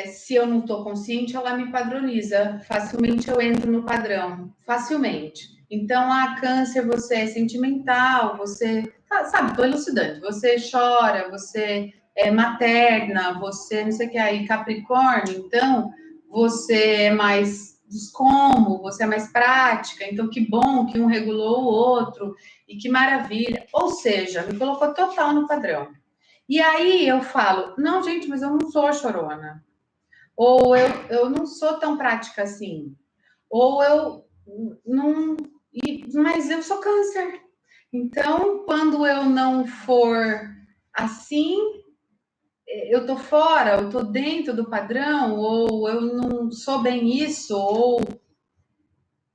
se eu não estou consciente, ela me padroniza. Facilmente eu entro no padrão. Facilmente. Então, câncer, você é sentimental, você. Sabe, estou elucidando. Você chora, você é materna, você não sei o que aí, Capricórnio, então você é mais descomo, você é mais prática, então que bom que um regulou o outro, e que maravilha. Ou seja, me colocou total no padrão. E aí eu falo, não, gente, mas eu não sou chorona. Ou eu não sou tão prática assim. Ou eu não. Mas eu sou câncer. Então, quando eu não for assim, eu tô fora, eu tô dentro do padrão, ou eu não sou bem isso,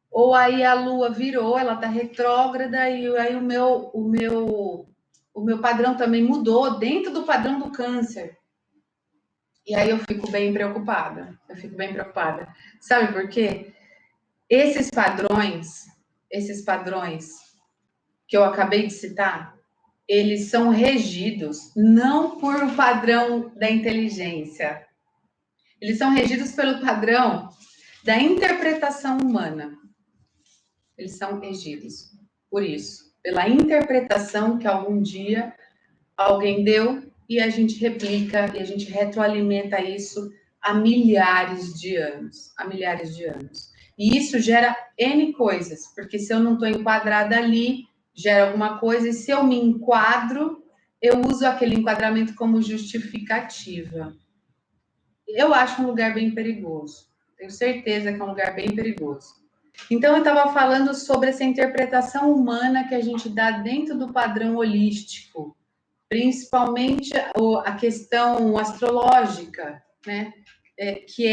ou aí a lua virou, ela tá retrógrada, e aí o meu padrão também mudou dentro do padrão do câncer. E aí eu fico bem preocupada. Sabe por quê? Esses padrões que eu acabei de citar, eles são regidos não por o padrão da inteligência. Eles são regidos pelo padrão da interpretação humana. Eles são regidos por isso, pela interpretação que algum dia alguém deu e a gente replica e a gente retroalimenta isso há milhares de anos. E isso gera N coisas, porque se eu não estou enquadrada ali, gera alguma coisa, e se eu me enquadro, eu uso aquele enquadramento como justificativa. Eu acho um lugar bem perigoso. Tenho certeza que é um lugar bem perigoso. Então, eu estava falando sobre essa interpretação humana que a gente dá dentro do padrão holístico, principalmente a questão astrológica, né? Que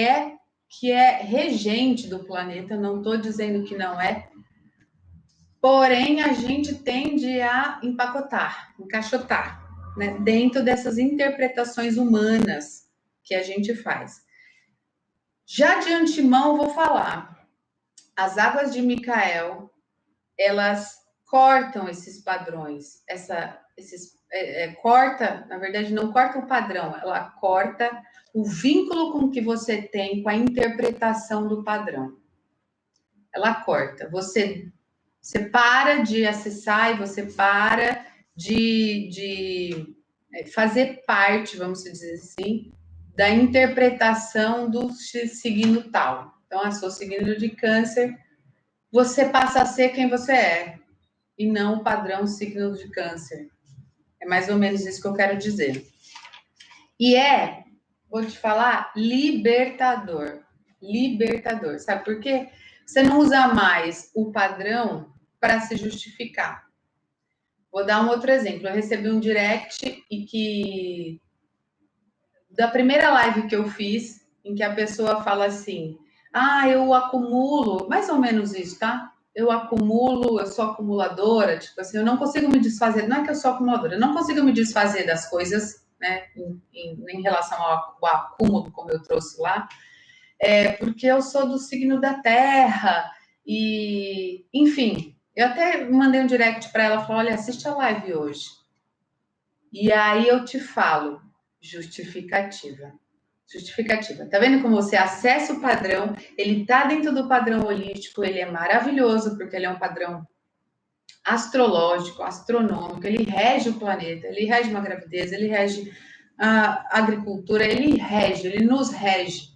é regente do planeta, não estou dizendo que não é, porém a gente tende a empacotar, encaixotar, né? Dentro dessas interpretações humanas que a gente faz. Já de antemão vou falar, as águas de Micael, elas cortam esses padrões. Corta, na verdade, não corta o padrão, ela corta o vínculo com que você tem com a interpretação do padrão. Ela corta. Você para de acessar e você para de fazer parte, vamos dizer assim, da interpretação do signo tal. Então, sou signo de câncer, você passa a ser quem você é, e não o padrão signo de câncer. É mais ou menos isso que eu quero dizer. E vou te falar, libertador. Libertador. Sabe por quê? Você não usa mais o padrão para se justificar. Vou dar um outro exemplo. Eu recebi um direct da primeira live que eu fiz, em que a pessoa fala assim: eu acumulo, mais ou menos isso, tá? Eu sou acumuladora, tipo assim, eu não consigo me desfazer, não é que eu sou acumuladora, eu não consigo me desfazer das coisas, né, em relação ao acúmulo, como eu trouxe lá, porque eu sou do signo da terra, e, enfim, eu até mandei um direct para ela, falei, olha, assiste a live hoje. E aí eu te falo, justificativa. Justificativa. Tá vendo como você acessa o padrão? Ele tá dentro do padrão holístico, ele é maravilhoso, porque ele é um padrão astrológico, astronômico, ele rege o planeta, ele rege uma gravidez, ele rege a agricultura, ele nos rege.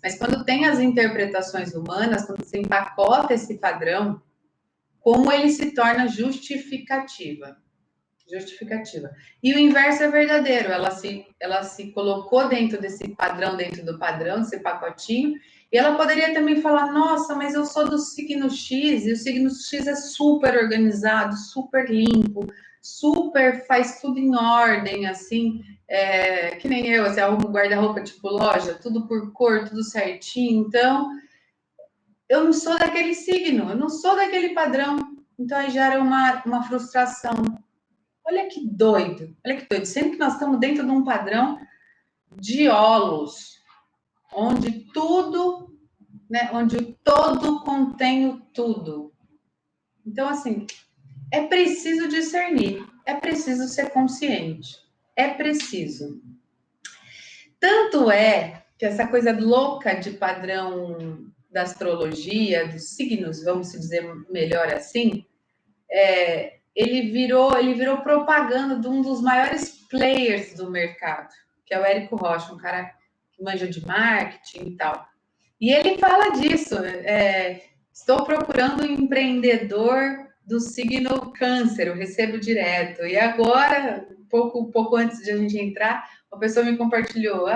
Mas quando tem as interpretações humanas, quando você empacota esse padrão, como ele se torna justificativa. Justificativa. E o inverso é verdadeiro, ela se colocou dentro desse padrão, desse pacotinho, e ela poderia também falar, nossa, mas eu sou do signo X, e o signo X é super organizado, super limpo, super, faz tudo em ordem, assim, que nem eu, assim, arrumo guarda-roupa tipo loja, tudo por cor, tudo certinho, então, eu não sou daquele signo, eu não sou daquele padrão, então aí gera uma frustração. Olha que doido, sendo que nós estamos dentro de um padrão de holos, onde tudo, né, onde o todo contém o tudo. Então, assim, é preciso discernir, é preciso ser consciente, é preciso. Tanto é que essa coisa louca de padrão da astrologia, dos signos, vamos dizer melhor assim, ele virou propaganda de um dos maiores players do mercado, que é o Érico Rocha, um cara que manja de marketing e tal. E ele fala disso, estou procurando um empreendedor do signo câncer, eu recebo direto. E agora, pouco antes de a gente entrar, uma pessoa me compartilhou,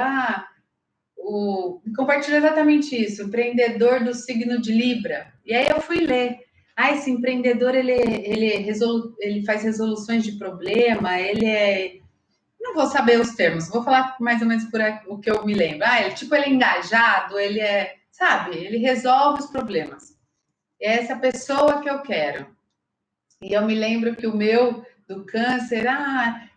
compartilhou exatamente isso, empreendedor do signo de Libra. E aí eu fui ler. Esse empreendedor, ele faz resoluções de problema, não vou saber os termos, vou falar mais ou menos por o que eu me lembro. Ele é engajado, sabe, ele resolve os problemas. É essa pessoa que eu quero. E eu me lembro que o meu, do câncer,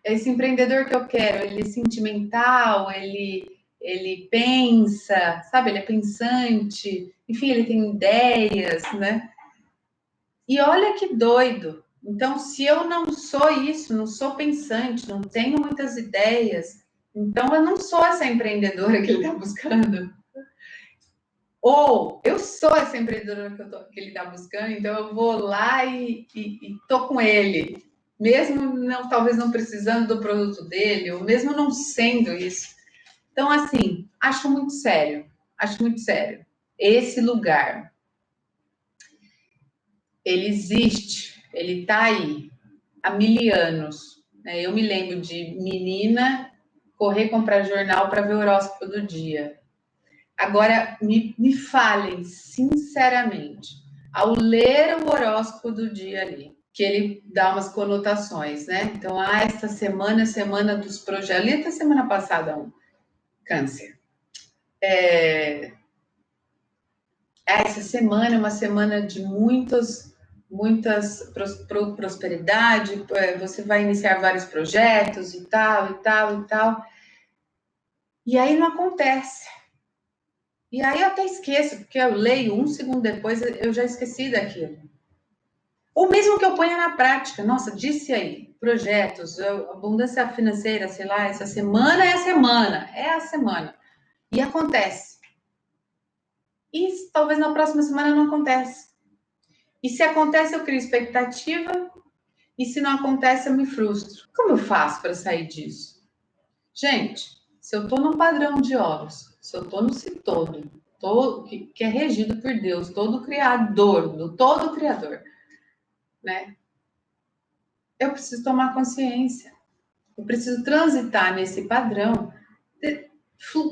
esse empreendedor que eu quero, ele é sentimental, ele pensa, sabe, ele é pensante, enfim, ele tem ideias, né? E olha que doido. Então, se eu não sou isso, não sou pensante, não tenho muitas ideias, então eu não sou essa empreendedora que ele está buscando. Ou eu sou essa empreendedora que ele está buscando, então eu vou lá e tô com ele, mesmo talvez não precisando do produto dele, ou mesmo não sendo isso. Então, assim, acho muito sério esse lugar. Ele existe, ele está aí há 1000 anos. Né? Eu me lembro de menina correr comprar jornal para ver o horóscopo do dia. Agora, me falem, sinceramente, ao ler o horóscopo do dia ali, que ele dá umas conotações, né? Então, esta semana é semana dos projetos. Ali até semana passada, câncer. Essa semana é uma semana de muitas prosperidade, você vai iniciar vários projetos e tal, e tal, e tal. E aí não acontece. E aí eu até esqueço, porque eu leio um segundo depois, eu já esqueci daquilo. Ou mesmo que eu ponha na prática. Nossa, disse aí, projetos, abundância financeira, sei lá, essa semana é a semana. É a semana. E acontece. E talvez na próxima semana não acontece. E se acontece, eu crio expectativa. E se não acontece, eu me frustro. Como eu faço para sair disso? Gente, se eu estou num padrão de horas, se eu estou no si todo, que é regido por Deus, todo criador, do todo criador, né? Eu preciso tomar consciência. Eu preciso transitar nesse padrão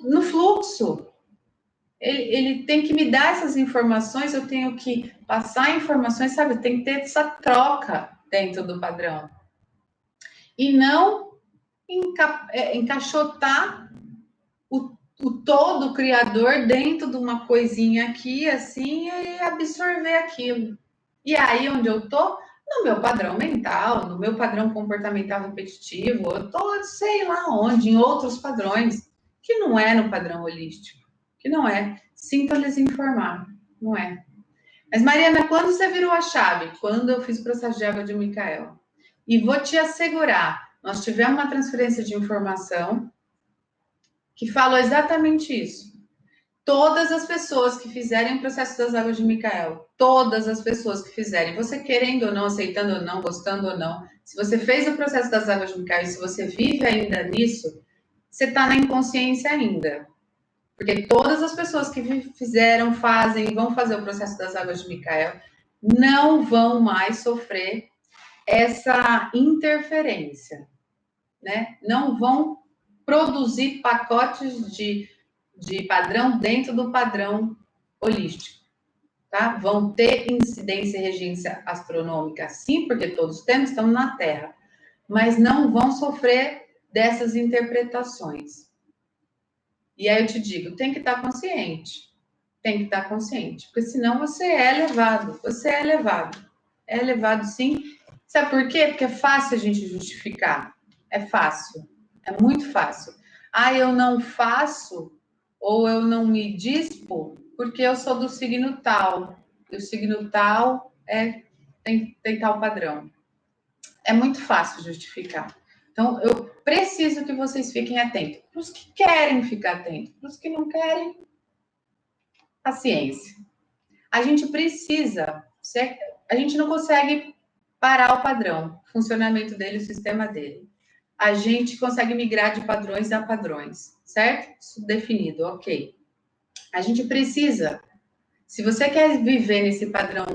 no fluxo. Ele tem que me dar essas informações, eu tenho que passar informações, sabe? Tem que ter essa troca dentro do padrão. E não encaixotar o todo criador dentro de uma coisinha aqui, assim, e absorver aquilo. E aí, onde eu tô? No meu padrão mental, no meu padrão comportamental repetitivo, eu tô, sei lá onde, em outros padrões, que não é no padrão holístico, que não é. Sinto lhes informar, não é. Mas, Mariana, quando você virou a chave? Quando eu fiz o processo de água de Micael. E vou te assegurar, nós tivemos uma transferência de informação que falou exatamente isso. Todas as pessoas que fizerem o processo das águas de Micael, todas as pessoas que fizerem, você querendo ou não, aceitando ou não, gostando ou não, se você fez o processo das águas de Micael e se você vive ainda nisso, você está na inconsciência ainda. Porque todas as pessoas que fizeram, fazem, vão fazer o processo das águas de Micael, não vão mais sofrer essa interferência, né? Não vão produzir pacotes de padrão dentro do padrão holístico, tá? Vão ter incidência e regência astronômica, sim, porque todos temos, estamos na Terra, mas não vão sofrer dessas interpretações. E aí eu te digo, tem que estar consciente, porque senão você é levado, é levado sim. Sabe por quê? Porque é fácil a gente justificar, é fácil, é muito fácil. Ah, eu não faço ou eu não me dispo porque eu sou do signo tal, e o signo tal tem tal padrão. É muito fácil justificar. Então, eu preciso que vocês fiquem atentos. Para os que querem ficar atentos, para os que não querem, paciência. A gente precisa, a gente não consegue parar o padrão, o funcionamento dele, o sistema dele. A gente consegue migrar de padrões a padrões, certo? Isso definido, ok. A gente precisa, se você quer viver nesse padrão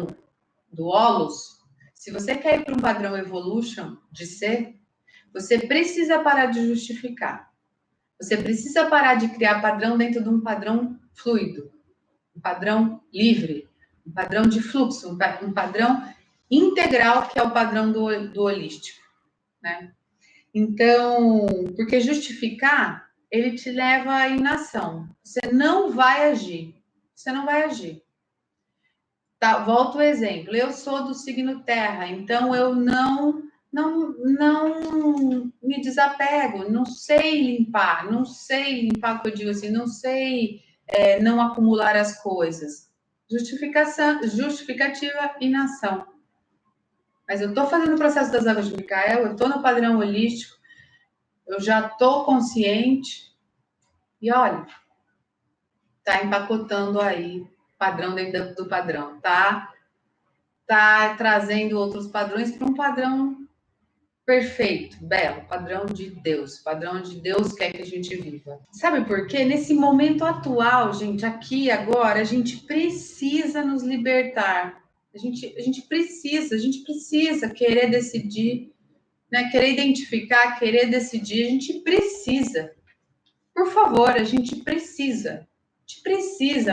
do Holus, se você quer ir para um padrão Evolution de ser, você precisa parar de justificar. Você precisa parar de criar padrão dentro de um padrão fluido, um padrão livre, um padrão de fluxo, um padrão integral, que é o padrão do holístico, né? Então, porque justificar, ele te leva à inação. Você não vai agir. Você não vai agir. Tá, volto o exemplo. Eu sou do signo Terra, então eu não me desapego, não sei limpar o que eu digo assim, não sei não acumular as coisas. Justificativa, inação. Mas eu estou fazendo o processo das águas de Micael, eu estou no padrão holístico, eu já estou consciente e olha, tá empacotando aí padrão dentro do padrão, tá trazendo outros padrões para um padrão perfeito, belo, padrão de Deus, padrão onde Deus quer que a gente viva. Sabe por quê? Nesse momento atual, gente, aqui, agora, a gente precisa nos libertar. A gente precisa querer decidir, né? Querer identificar, querer decidir, a gente precisa. Por favor, a gente precisa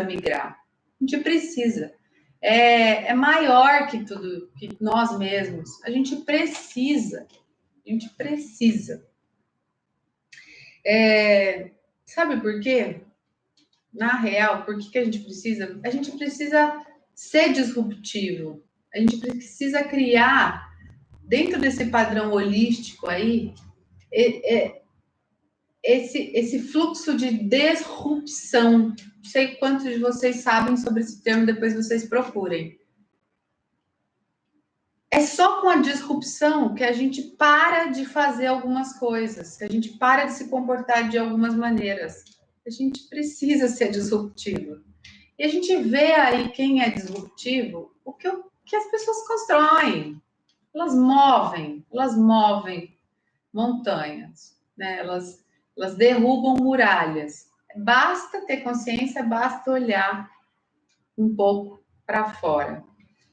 migrar. A gente precisa. É maior que tudo, que nós mesmos. A gente precisa. Sabe por quê? Na real, por que a gente precisa? A gente precisa ser disruptivo. A gente precisa criar, dentro desse padrão holístico aí, esse fluxo de disrupção. Não sei quantos de vocês sabem sobre esse termo, depois vocês procurem. É só com a disrupção que a gente para de fazer algumas coisas, que a gente para de se comportar de algumas maneiras. A gente precisa ser disruptivo. E a gente vê aí quem é disruptivo, que as pessoas constroem. Elas movem montanhas, né? Elas derrubam muralhas. Basta ter consciência, basta olhar um pouco para fora.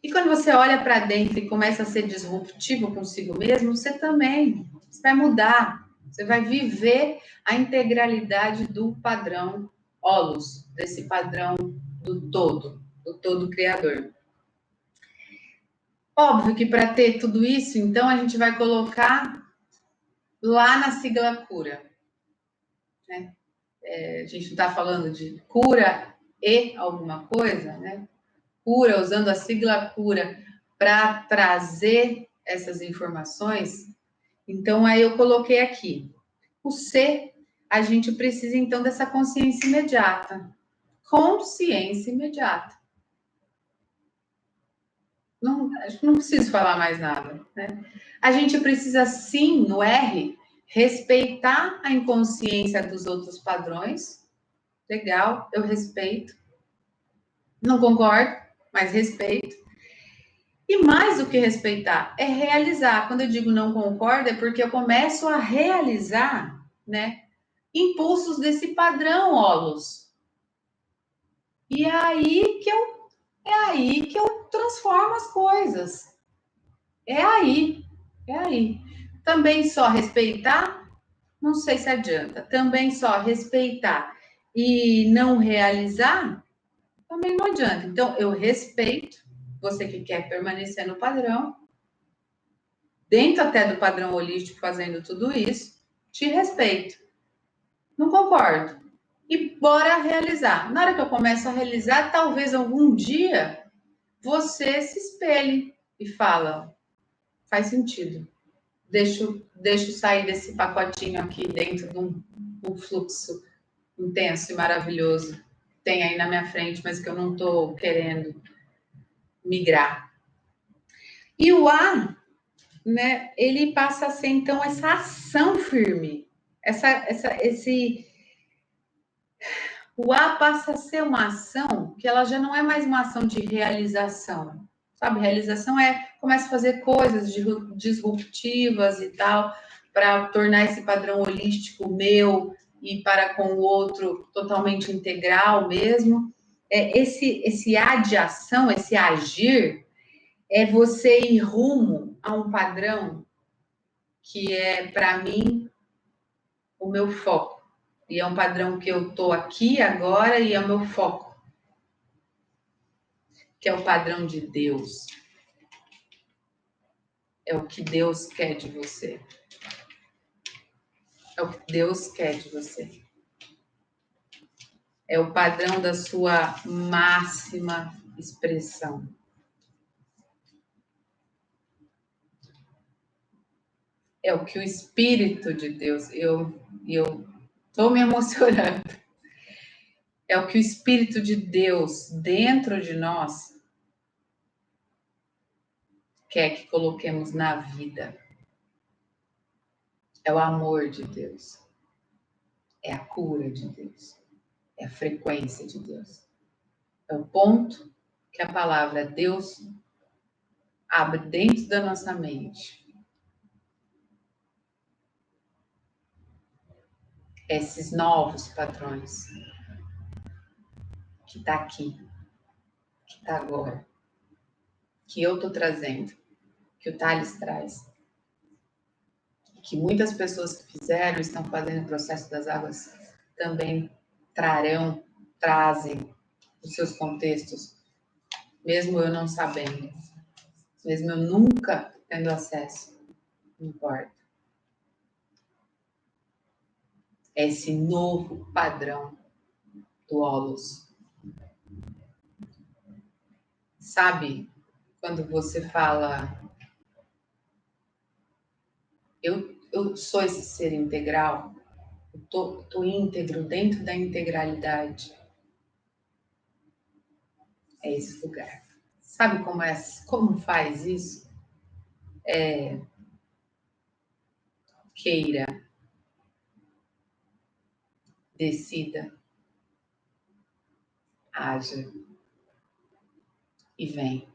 E quando você olha para dentro e começa a ser disruptivo consigo mesmo, você também você vai mudar. Você vai viver a integralidade do padrão Holus, desse padrão do todo criador. Óbvio que para ter tudo isso, então a gente vai colocar lá na sigla cura. Né? A gente não está falando de cura e alguma coisa, né? Cura, usando a sigla cura para trazer essas informações. Então, aí eu coloquei aqui. O C, a gente precisa, então, dessa consciência imediata. Consciência imediata. Não preciso falar mais nada. Né? A gente precisa, sim, no R, respeitar a inconsciência dos outros padrões. Legal, eu respeito. Não concordo, mas respeito. E mais do que respeitar, é realizar. Quando eu digo não concordo, é porque eu começo a realizar, né, impulsos desse padrão Holus. E é aí que eu transformo as coisas. É aí. Também só respeitar, não sei se adianta. Também só respeitar e não realizar, também não adianta. Então, eu respeito você que quer permanecer no padrão, dentro até do padrão holístico, fazendo tudo isso, te respeito. Não concordo. E bora realizar. Na hora que eu começo a realizar, talvez algum dia você se espelhe e fala, faz sentido. Deixo sair desse pacotinho aqui dentro de um fluxo intenso e maravilhoso que tem aí na minha frente, mas que eu não estou querendo migrar. E o A, né, ele passa a ser, então, essa ação firme. O A passa a ser uma ação que ela já não é mais uma ação de realização. Sabe, realização começa a fazer coisas disruptivas e tal, para tornar esse padrão holístico meu e para com o outro totalmente integral mesmo. Esse A de ação, esse agir, é você ir rumo a um padrão que é, para mim, o meu foco. E é um padrão que eu estou aqui agora e é o meu foco. Que é o padrão de Deus. É o que Deus quer de você. É o que Deus quer de você. É o padrão da sua máxima expressão. É o que o Espírito de Deus, eu estou me emocionando. É o que o Espírito de Deus dentro de nós quer que coloquemos na vida. É o amor de Deus. É a cura de Deus. É a frequência de Deus. É o ponto que a palavra Deus abre dentro da nossa mente. Esses novos padrões que está aqui, que está agora, que eu estou trazendo, que o Thales traz, que muitas pessoas que fizeram, estão fazendo o processo das águas também trazem os seus contextos, mesmo eu não sabendo, mesmo eu nunca tendo acesso, não importa. Esse novo padrão do Holus. Sabe, quando você fala, eu sou esse ser integral, eu tô íntegro dentro da integralidade. É esse lugar. Sabe como faz isso? queira, decida, haja e vem.